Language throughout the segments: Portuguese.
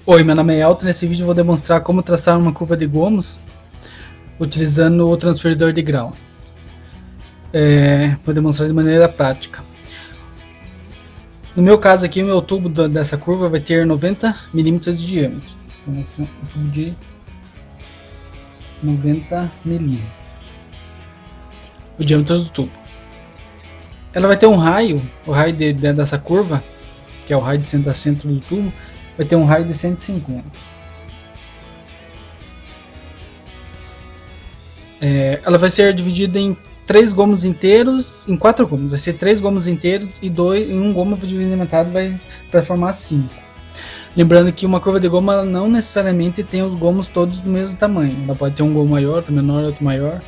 Oi, meu nome é Elton. Nesse vídeo eu vou demonstrar como traçar uma curva de gomos utilizando o transferidor de grau. Vou demonstrar de maneira prática. No meu caso aqui, o meu tubo dessa curva vai ter 90 milímetros de diâmetro. Então vai ser um tubo de 90 milímetros. O diâmetro do tubo. Ela vai ter um raio, o raio dessa curva, que é o raio de centro a centro do tubo, vai ter um raio de 150. Ela vai ser dividida em 3 gomos inteiros, em 4 gomos. Vai ser 3 gomos inteiros e um gomo dividido em metade para formar 5. Lembrando que uma curva de goma não necessariamente tem os gomos todos do mesmo tamanho. Ela pode ter um gomo maior, outro menor, outro maior.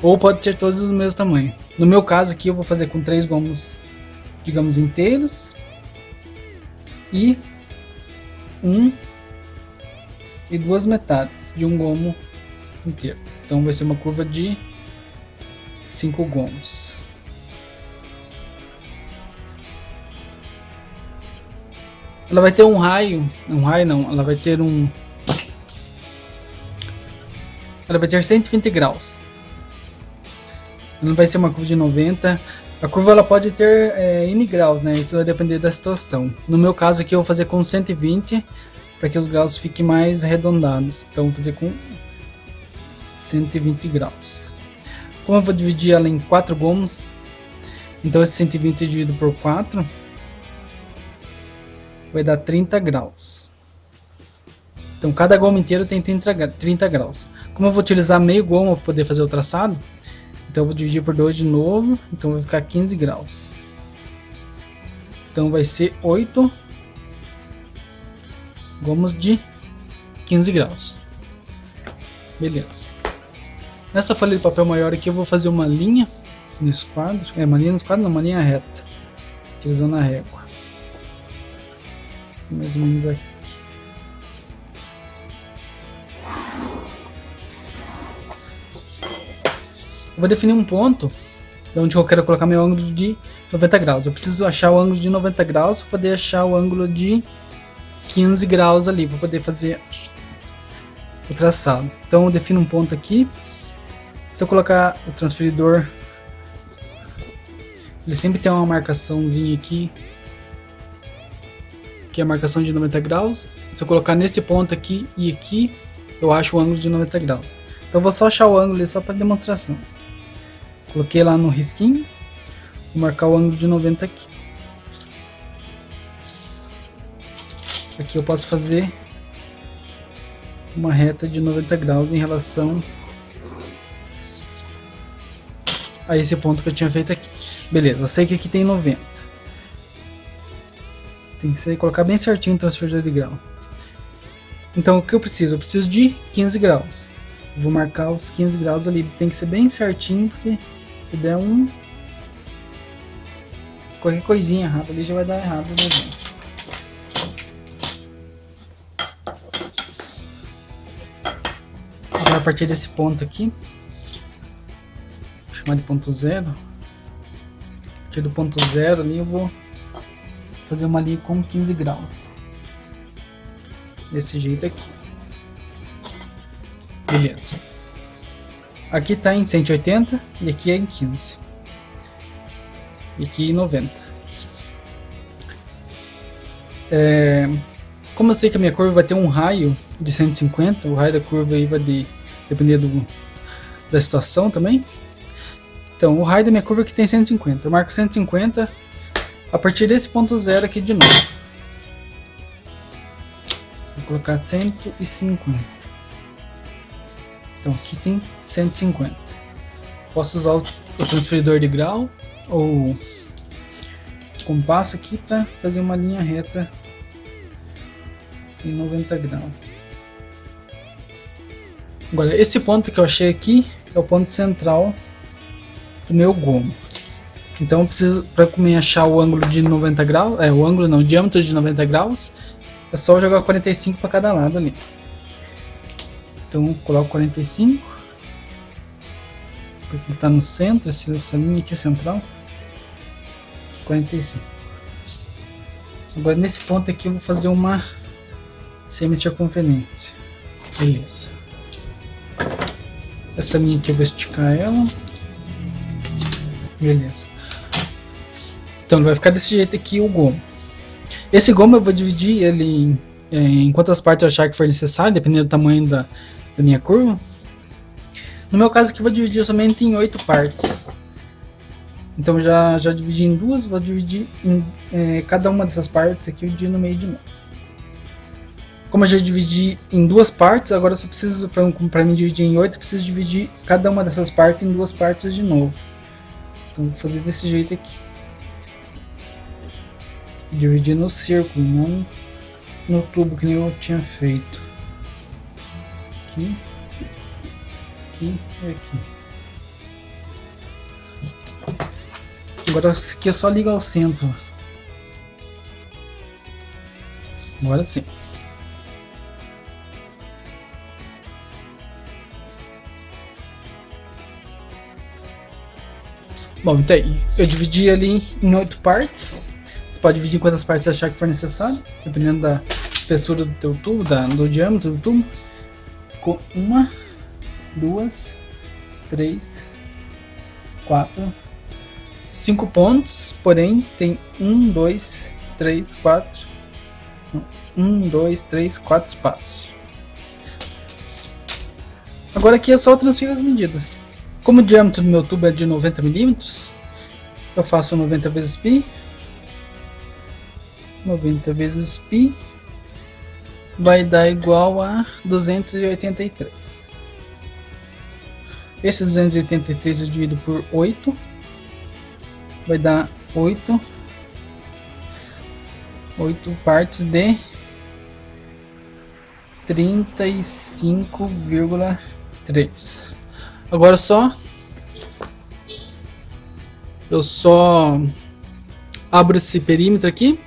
Ou pode ter todos do mesmo tamanho. No meu caso aqui eu vou fazer com 3 gomos, digamos, inteiros. E 1 e 2 metades de um gomo inteiro. Então vai ser uma curva de 5 gomos. Ela vai ter um raio não, ela vai ter 120 graus. Não vai ser uma curva de 90. A curva ela pode ter N graus, né? Isso vai depender da situação. No meu caso aqui eu vou fazer com 120 para que os graus fiquem mais arredondados. Então vou fazer com 120 graus. Como eu vou dividir ela em 4 gomos, então esse 120 eu divido por 4, vai dar 30 graus. Então cada gomo inteiro tem 30 graus. Como eu vou utilizar meio gomo para poder fazer o traçado, então eu vou dividir por 2 de novo, então vai ficar 15 graus. Então vai ser 8 gomos de 15 graus. Beleza. Nessa folha de papel maior aqui eu vou fazer uma linha nesse quadro. Uma linha nesse quadro não, uma linha reta. Utilizando a régua. Assim, mais ou menos aqui. Eu vou definir um ponto onde eu quero colocar meu ângulo de 90 graus. Eu preciso achar o ângulo de 90 graus para poder achar o ângulo de 15 graus ali, para poder fazer o traçado. Então eu defino um ponto aqui. Se eu colocar o transferidor, ele sempre tem uma marcaçãozinha aqui, que é a marcação de 90 graus. Se eu colocar nesse ponto aqui e aqui, eu acho o ângulo de 90 graus. Então eu vou só achar o ângulo ali só para demonstração. Coloquei lá no risquinho, vou marcar o ângulo de 90 aqui. Aqui eu posso fazer uma reta de 90 graus em relação a esse ponto que eu tinha feito aqui. Beleza, eu sei que aqui tem 90. Tem que colocar bem certinho o transferidor de grau. Então o que eu preciso? Eu preciso de 15 graus. Vou marcar os 15 graus ali. Tem que ser bem certinho, porque se der qualquer coisinha errada ali já vai dar errado, né? Já a partir desse ponto aqui, chamar de ponto zero. A partir do ponto zero ali eu vou fazer uma linha com 15 graus. Desse jeito aqui. Beleza. Aqui está em 180 e aqui é em 15. E aqui em 90. Como eu sei que a minha curva vai ter um raio de 150, o raio da curva aí vai depender da situação também. Então, o raio da minha curva aqui tem 150. Eu marco 150 a partir desse ponto zero aqui de novo. Vou colocar 150. Então, aqui tem 150. Posso usar o transferidor de grau ou compasso aqui para fazer uma linha reta em 90 graus. Agora, esse ponto que eu achei aqui é o ponto central do meu gomo. Então eu preciso, para achar o ângulo de 90 graus, o ângulo não, o diâmetro de 90 graus, é só jogar 45 para cada lado ali. Então eu coloco 45, porque está no centro, essa linha aqui é central, 45. Agora nesse ponto aqui eu vou fazer uma semicircunferência. Beleza. Essa linha aqui eu vou esticar ela. Beleza. Então ele vai ficar desse jeito aqui o gomo. Esse gomo eu vou dividir ele em quantas partes eu achar que for necessário, dependendo do tamanho da minha curva. No meu caso aqui eu vou dividir somente em 8 partes. Então já dividi em duas, vou dividir em cada uma dessas partes aqui, eu divido no meio de novo. Como eu já dividi em duas partes, agora eu só preciso, para mim dividir em 8, eu preciso dividir cada uma dessas partes em duas partes de novo. Então vou fazer desse jeito aqui. Dividir no círculo, não no tubo que nem eu tinha feito. Aqui, aqui e aqui. Agora aqui é só ligar ao centro. Agora sim. Bom, então aí, eu dividi ali em 8 partes. Você pode dividir em quantas partes você achar que for necessário, dependendo da espessura do teu tubo, do diâmetro do tubo. Ficou 1, 2, 3, 4, 5 pontos, porém tem 1, 2, 3, 4, 1, 2, 3, 4 espaços. Agora aqui é só transferir as medidas. Como o diâmetro do meu tubo é de 90 mm, eu faço 90 vezes π. 90 vezes π vai dar igual a 283. Esse 283 eu divido por 8. Vai dar 8 partes de 35,3. Agora eu só abro esse perímetro aqui,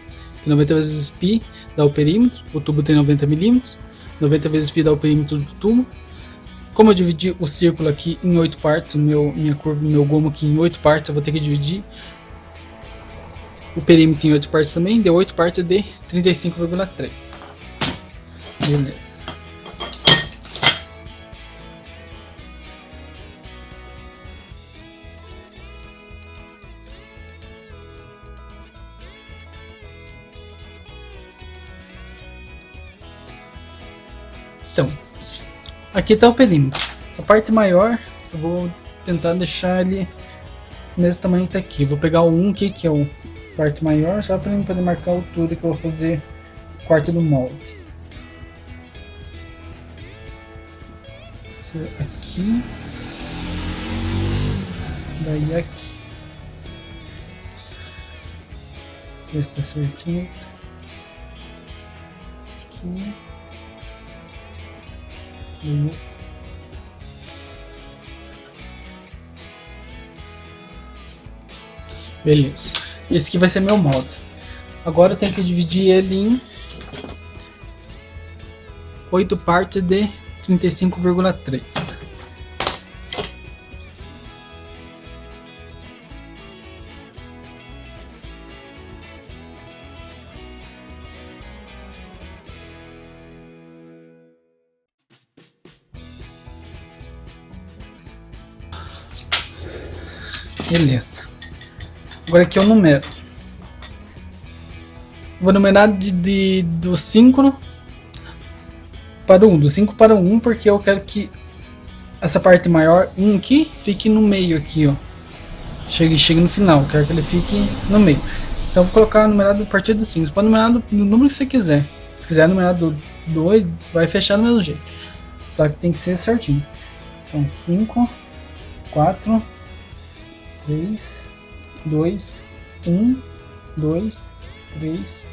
que 90 vezes π dá o perímetro, o tubo tem 90 mm, 90 vezes π dá o perímetro do tubo. Como eu dividi o círculo aqui em 8 partes, minha curva, meu gomo aqui em 8 partes, eu vou ter que dividir o perímetro em 8 partes também, deu 8 partes de 35,3. Beleza. Então, aqui está o perímetro. A parte maior, eu vou tentar deixar ele do mesmo tamanho que está aqui. Vou pegar o 1 aqui, que é a parte maior, só para eu poder marcar a altura que eu vou fazer o corte do molde. Aqui. Daí aqui. Ver se está certinho. Aqui. Beleza, esse aqui vai ser meu molde. Agora eu tenho que dividir ele em 8 partes de 35,3. Beleza. Agora aqui eu numero. Vou numerar do 5 para o 1. Do 5 para o 1, porque eu quero que essa parte maior, 1 aqui, fique no meio aqui, ó. Chegue no final. Eu quero que ele fique no meio. Então eu vou colocar numerado a partir do 5. Você pode numerar do número que você quiser. Se quiser numerar do 2, vai fechar do mesmo jeito. Só que tem que ser certinho. Então 5, 4, 3, 2, 1, 2, 3,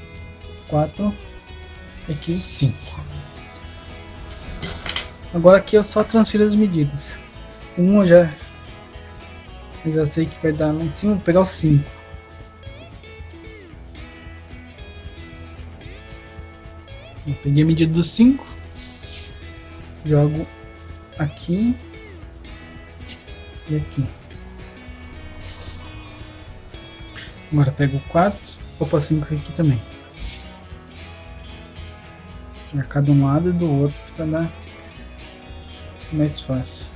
4, aqui o 5. Agora aqui eu só transfiro as medidas. 1 eu já sei que vai dar lá em cima, vou pegar o 5. Eu peguei a medida do 5, jogo aqui e aqui. Agora pego o 4, vou para 5 aqui também. Marcar de um lado e do outro para dar mais fácil.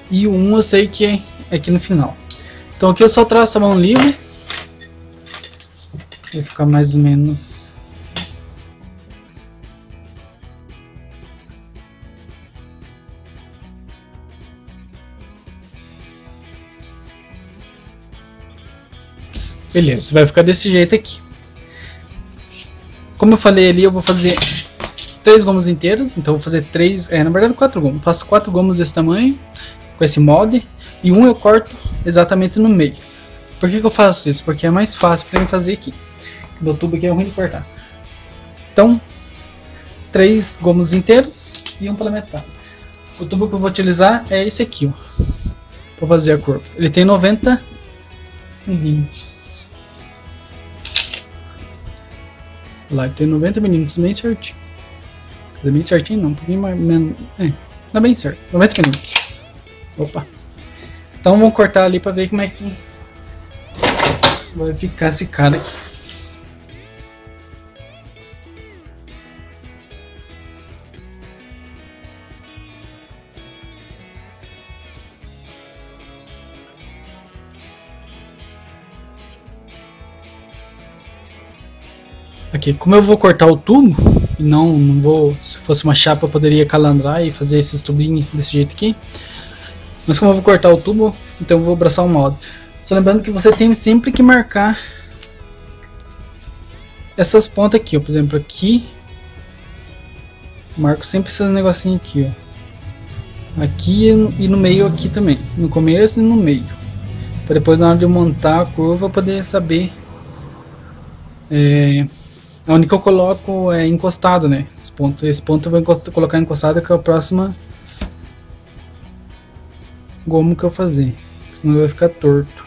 E o 1 eu sei que é aqui no final. Então aqui eu só traço a mão livre. Vai ficar mais ou menos. Beleza, vai ficar desse jeito aqui. Como eu falei ali, eu vou fazer 3 gomos inteiros. Então eu vou fazer 3, na verdade 4 gomos. Faço 4 gomos desse tamanho, com esse molde, e um eu corto exatamente no meio. Por que eu faço isso? Porque é mais fácil para mim fazer aqui. O tubo aqui é ruim de cortar. Então, 3 gomos inteiros e um pela metade. O tubo que eu vou utilizar é esse aqui, ó, para fazer a curva. Ele tem 90 milímetros. Lá ele tem 90 milímetros, bem certinho. Bem certinho não, um pouquinho mais menos. Dá bem certo, 90 milímetros. Opa. Então vamos cortar ali para ver como é que vai ficar esse cara aqui. Aqui, como eu vou cortar o tubo, e não vou, se fosse uma chapa eu poderia calandrar e fazer esses tubinhos desse jeito aqui. Mas como eu vou cortar o tubo, então eu vou abraçar o molde. Só lembrando que você tem sempre que marcar essas pontas aqui, ó. Por exemplo, aqui, marco sempre esses negocinhos aqui, ó. Aqui e no meio aqui também, no começo e no meio. Para depois na hora de eu montar a curva eu poder saber onde que eu coloco encostado, né? Esse ponto eu vou colocar encostado, que é a próxima gomo que eu fazer, senão vai ficar torto.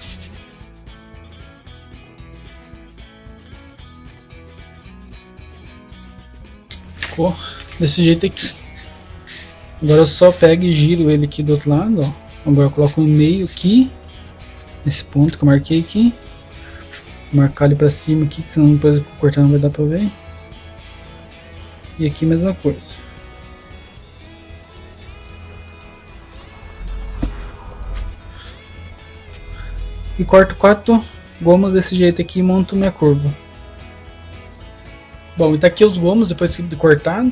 Ficou desse jeito aqui. Agora eu só pego e giro ele aqui do outro lado, ó. Agora eu coloco no meio aqui, nesse ponto que eu marquei aqui. Vou marcar ele pra cima aqui, que senão depois cortar não vai dar pra ver. E aqui a mesma coisa. E corto 4 gomos desse jeito aqui e monto minha curva. Bom, e tá aqui os gomos depois de cortado.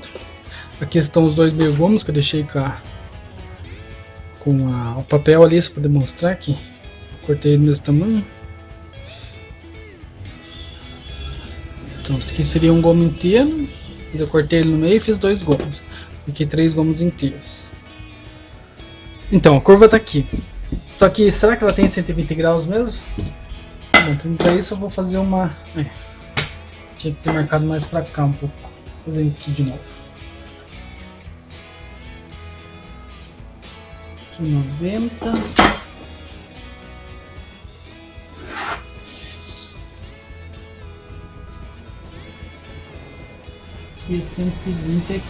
Aqui estão os 2 meio gomos que eu deixei com o papel ali, para poder mostrar aqui. Cortei ele do mesmo tamanho. Então esse aqui seria um gomo inteiro. Eu cortei ele no meio e fiz 2 gomos. Aqui 3 gomos inteiros. Então a curva tá aqui. Só que será que ela tem 120 graus mesmo? Bom, para isso eu vou fazer uma... tinha que ter marcado mais para cá um pouco. Vou fazer aqui de novo. Aqui 90. E 120 aqui.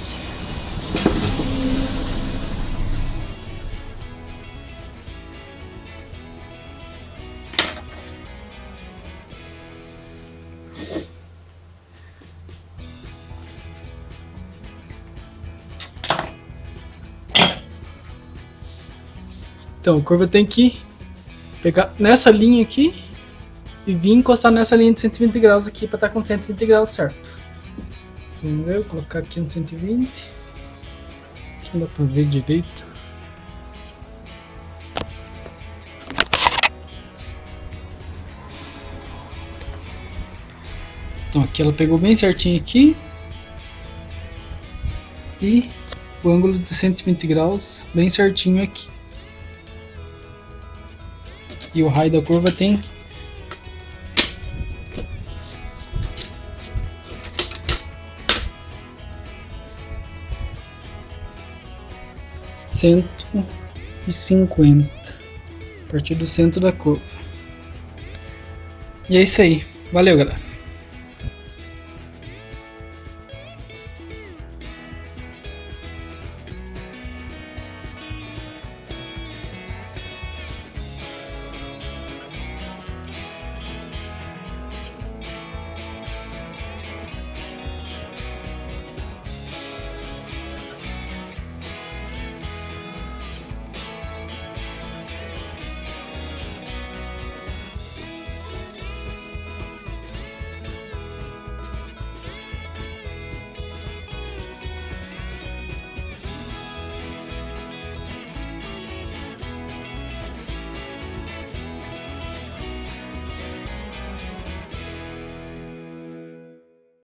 Então a curva tem que pegar nessa linha aqui e vir encostar nessa linha de 120 graus aqui para estar com 120 graus certo. Vamos ver, vou colocar aqui no 120. Aqui não dá para ver direito. Então aqui ela pegou bem certinho aqui. E o ângulo de 120 graus bem certinho aqui. E o raio da curva tem 150 a partir do centro da curva. E é isso aí. Valeu, galera.